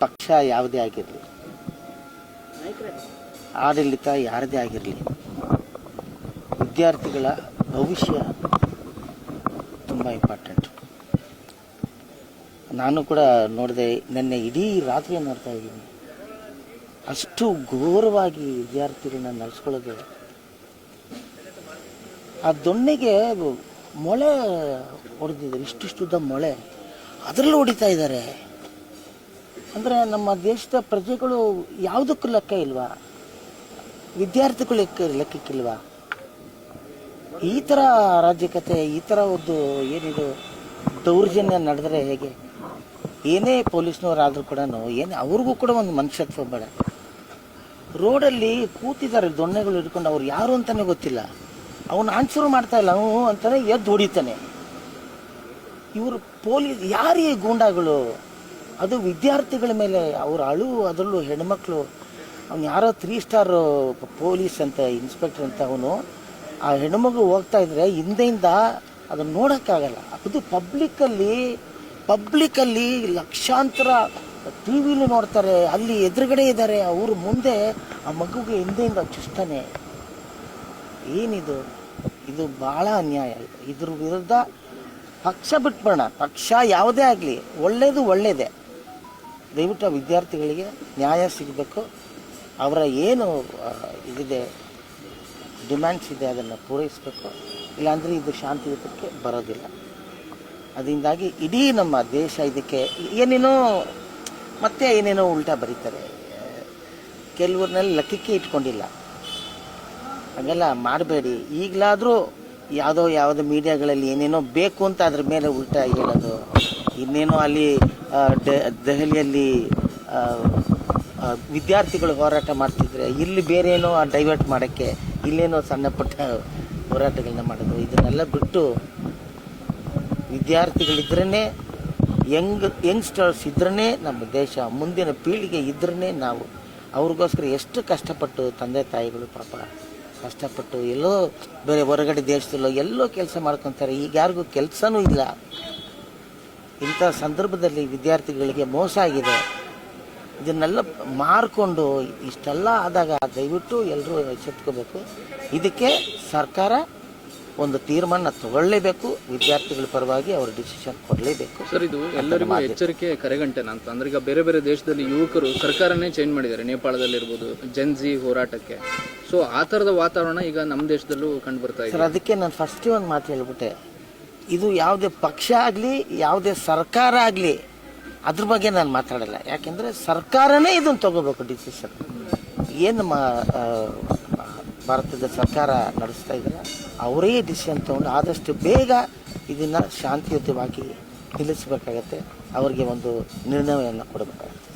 ಪಕ್ಷ ಯಾವುದೇ ಆಗಿರಲಿ, ಆಡಳಿತ ಯಾರದೇ ಆಗಿರಲಿ, ವಿದ್ಯಾರ್ಥಿಗಳ ಭವಿಷ್ಯ ತುಂಬ ಇಂಪಾರ್ಟೆಂಟ್. ನಾನು ಕೂಡ ನೋಡಿದೆ, ನಿನ್ನೆ ಇಡೀ ರಾತ್ರಿ ನೋಡ್ತಾ ಇದ್ದೀನಿ. ಅಷ್ಟು ಘೋರವಾಗಿ ವಿದ್ಯಾರ್ಥಿಗಳನ್ನ ನಡೆಸ್ಕೊಳ್ಳೋದು. ಆ ದೊಣ್ಣೆಗೆ ಮೊಳೆ ಹೊಡೆದಿದ್ದಾರೆ, ಇಷ್ಟಿಷ್ಟುದ್ದ ಮೊಳೆ, ಅದರಲ್ಲೂ ಹೊಡಿತಾ ಇದ್ದಾರೆ. ಅಂದರೆ ನಮ್ಮ ದೇಶದ ಪ್ರಜೆಗಳು ಯಾವುದಕ್ಕೂ ಲೆಕ್ಕ ಇಲ್ವಾ? ವಿದ್ಯಾರ್ಥಿಗಳು ಲೆಕ್ಕಕ್ಕಿಲ್ವಾ? ಈ ಥರ ಅರಾಜಕತೆ, ಈ ಥರ ಒಂದು ಏನಿದು ದೌರ್ಜನ್ಯ ನಡೆದರೆ ಹೇಗೆ? ಏನೇ ಪೊಲೀಸ್ನವರಾದರೂ ಕೂಡ ಏನೇ ಅವ್ರಿಗೂ ಕೂಡ ಒಂದು ಮನುಷ್ಯತ್ವ ಬೇಡ. ರೋಡಲ್ಲಿ ಕೂತಿದ್ದಾರೆ ದೊಣ್ಣೆಗಳು ಹಿಡ್ಕೊಂಡು, ಅವ್ರು ಯಾರು ಅಂತಲೇ ಗೊತ್ತಿಲ್ಲ. ಅವನು ಆನ್ಸರ್ ಮಾಡ್ತಾ ಇಲ್ಲ, ಅವನು ಅಂತಾನೆ ಎದ್ದು ಹೊಡಿತಾನೆ. ಇವರು ಪೊಲೀಸ್ ಯಾರೇ ಗೂಂಡಾಗಳು? ಅದು ವಿದ್ಯಾರ್ಥಿಗಳ ಮೇಲೆ ಅವ್ರು ಅದರಲ್ಲೂ ಹೆಣ್ಮಕ್ಳು. ಅವ್ನು ಯಾರೋ 3 ಸ್ಟಾರ್ ಪೊಲೀಸ್ ಅಂತ ಇನ್ಸ್ಪೆಕ್ಟರ್ ಅಂತ, ಅವನು ಆ ಹೆಣ್ಮಗು ಹೋಗ್ತಾ ಇದ್ರೆ ಹಿಂದೆಯಿಂದ ಅದನ್ನು ನೋಡೋಕ್ಕಾಗಲ್ಲ. ಅದು ಪಬ್ಲಿಕ್ಕಲ್ಲಿ ಲಕ್ಷಾಂತರ ಟಿ ವಿಲಿ ನೋಡ್ತಾರೆ, ಅಲ್ಲಿ ಎದುರುಗಡೆ ಇದ್ದಾರೆ, ಅವ್ರ ಮುಂದೆ ಆ ಮಗುಗೆ ಹಿಂದೆಯಿಂದ ಚುಸ್ತಾನೆ. ಏನಿದು? ಇದು ಭಾಳ ಅನ್ಯಾಯ. ಇದ್ರ ವಿರುದ್ಧ ಪಕ್ಷ ಬಿಟ್ಬಿಡೋಣ, ಪಕ್ಷ ಯಾವುದೇ ಆಗಲಿ, ಒಳ್ಳೆಯದೇ. ದಯವಿಟ್ಟು ಆ ವಿದ್ಯಾರ್ಥಿಗಳಿಗೆ ನ್ಯಾಯ ಸಿಗಬೇಕು. ಅವರ ಏನು ಇದಿದೆ, ಡಿಮ್ಯಾಂಡ್ಸ್ ಇದೆ, ಅದನ್ನು ಪೂರೈಸಬೇಕು. ಇಲ್ಲಾಂದರೆ ಇದು ಶಾಂತಿಯುತಕ್ಕೆ ಬರೋದಿಲ್ಲ. ಅದರಿಂದಾಗಿ ಇಡೀ ನಮ್ಮ ದೇಶ ಇದಕ್ಕೆ ಏನೇನೋ ಉಲ್ಟಾ ಬರೀತಾರೆ. ಕೆಲವ್ರನ್ನೆಲ್ಲ ಲೆಕ್ಕಕ್ಕೆ ಇಟ್ಕೊಂಡಿಲ್ಲ. ಹಾಗೆಲ್ಲ ಮಾಡಬೇಡಿ. ಈಗಲಾದರೂ ಯಾವುದೋ ಮೀಡಿಯಾಗಳಲ್ಲಿ ಏನೇನೋ ಬೇಕು ಅಂತ ಅದ್ರ ಮೇಲೆ ಉಲ್ಟಾ ಹೇಳೋದು. ಇನ್ನೇನೋ ಅಲ್ಲಿ ದೆಹಲಿಯಲ್ಲಿ ವಿದ್ಯಾರ್ಥಿಗಳು ಹೋರಾಟ ಮಾಡ್ತಿದ್ರೆ ಇಲ್ಲಿ ಬೇರೆ ಏನೋ ಡೈವರ್ಟ್ ಮಾಡೋಕ್ಕೆ ಇಲ್ಲೇನೋ ಸಣ್ಣ ಪುಟ್ಟ ಹೋರಾಟಗಳನ್ನ ಮಾಡೋದು. ಇದನ್ನೆಲ್ಲ ಬಿಟ್ಟು ವಿದ್ಯಾರ್ಥಿಗಳಿದ್ರೇ, ಯಂಗ್ಸ್ಟರ್ಸ್ ಇದ್ರೇ ನಮ್ಮ ದೇಶ, ಮುಂದಿನ ಪೀಳಿಗೆ ಇದ್ರೇ ನಾವು. ಅವ್ರಿಗೋಸ್ಕರ ಎಷ್ಟು ಕಷ್ಟಪಟ್ಟು ತಂದೆ ತಾಯಿಗಳು ಪಾಪ ಕಷ್ಟಪಟ್ಟು ಎಲ್ಲೋ ಬೇರೆ ಹೊರಗಡೆ ದೇಶದಲ್ಲೋ ಎಲ್ಲೋ ಕೆಲಸ ಮಾಡ್ಕೊತಾರೆ. ಈಗ ಯಾರಿಗೂ ಕೆಲಸನೂ ಇಲ್ಲ. ಇಂಥ ಸಂದರ್ಭದಲ್ಲಿ ವಿದ್ಯಾರ್ಥಿಗಳಿಗೆ ಮೋಸ ಆಗಿದೆ. ಇದನ್ನೆಲ್ಲ ಮಾರ್ಕೊಂಡು ಇಷ್ಟೆಲ್ಲ ಆದಾಗ ದಯವಿಟ್ಟು ಎಲ್ಲರೂ ಎಚ್ಚೆತ್ಕೋಬೇಕು. ಇದಕ್ಕೆ ಸರ್ಕಾರ ಒಂದು ತೀರ್ಮಾನ ತಗೊಳ್ಳೇಬೇಕು. ವಿದ್ಯಾರ್ಥಿಗಳ ಪರವಾಗಿ ಅವರು ಡಿಸಿಷನ್ ಕೊಡಲೇಬೇಕು. ಸರ್, ಇದು ಎಲ್ಲರಿಗೂ ಎಚ್ಚರಿಕೆ ಕರೆಗಂಟೆನ ಅಂತ. ಅಂದ್ರೆ ಈಗ ಬೇರೆ ಬೇರೆ ದೇಶದಲ್ಲಿ ಯುವಕರು ಸರ್ಕಾರನೇ ಚೇಂಜ್ ಮಾಡಿದ್ದಾರೆ. ನೇಪಾಳದಲ್ಲಿರ್ಬೋದು ಜೆನ್ಜಿ ಹೋರಾಟಕ್ಕೆ. ಸೊ ಆ ಥರದ ವಾತಾವರಣ ಈಗ ನಮ್ಮ ದೇಶದಲ್ಲೂ ಕಂಡು ಬರ್ತಾ ಇದೆ. ಸರ್, ಅದಕ್ಕೆ ನಾನು ಫಸ್ಟೇ ಒಂದು ಮಾತು ಹೇಳ್ಬಿಟ್ಟೆ. ಇದು ಯಾವುದೇ ಪಕ್ಷ ಆಗಲಿ, ಯಾವುದೇ ಸರ್ಕಾರ ಆಗಲಿ, ಅದ್ರ ಬಗ್ಗೆ ನಾನು ಮಾತಾಡಲ್ಲ. ಯಾಕೆಂದರೆ ಸರ್ಕಾರನೇ ಇದನ್ನು ತಗೋಬೇಕು ಡಿಸಿಷನ್. ಏನು ಭಾರತದ ಸರ್ಕಾರ ನಡೆಸ್ತಾ ಇದ್ದಾರೆ, ಅವರೇ ಡಿಸಿಷನ್ ತೊಗೊಂಡು ಆದಷ್ಟು ಬೇಗ ಇದನ್ನು ಶಾಂತಿಯುತವಾಗಿ ನಿಲ್ಲಿಸಬೇಕಾಗತ್ತೆ. ಅವರಿಗೆ ಒಂದು ನಿರ್ಣಯವನ್ನು ಕೊಡಬೇಕಾಗತ್ತೆ.